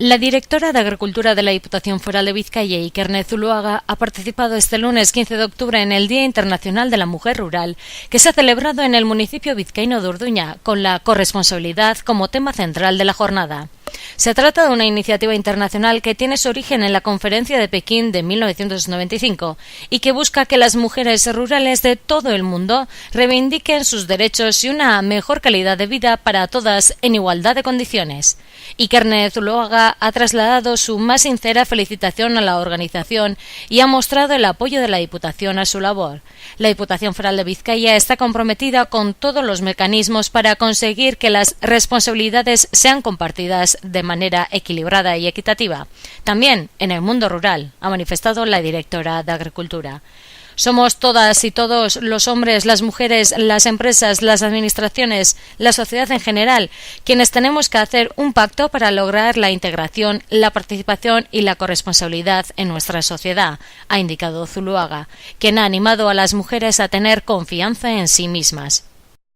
La directora de Agricultura de la Diputación Foral de Vizcaya, Ikerne Zuluaga, ha participado este lunes 15 de octubre en el Día Internacional de la Mujer Rural, que se ha celebrado en el municipio vizcaíno de Orduña, con la corresponsabilidad como tema central de la jornada. Se trata de una iniciativa internacional que tiene su origen en la Conferencia de Pekín de 1995 y que busca que las mujeres rurales de todo el mundo reivindiquen sus derechos y una mejor calidad de vida para todas en igualdad de condiciones. Ikerne Zuluaga ha trasladado su más sincera felicitación a la organización y ha mostrado el apoyo de la Diputación a su labor. La Diputación Foral de Vizcaya está comprometida con todos los mecanismos para conseguir que las responsabilidades sean compartidas de manera equilibrada y equitativa. También en el mundo rural, ha manifestado la directora de Agricultura. Somos todas y todos los hombres, las mujeres, las empresas, las administraciones, la sociedad en general, quienes tenemos que hacer un pacto para lograr la integración, la participación y la corresponsabilidad en nuestra sociedad, ha indicado Zuluaga, quien ha animado a las mujeres a tener confianza en sí mismas.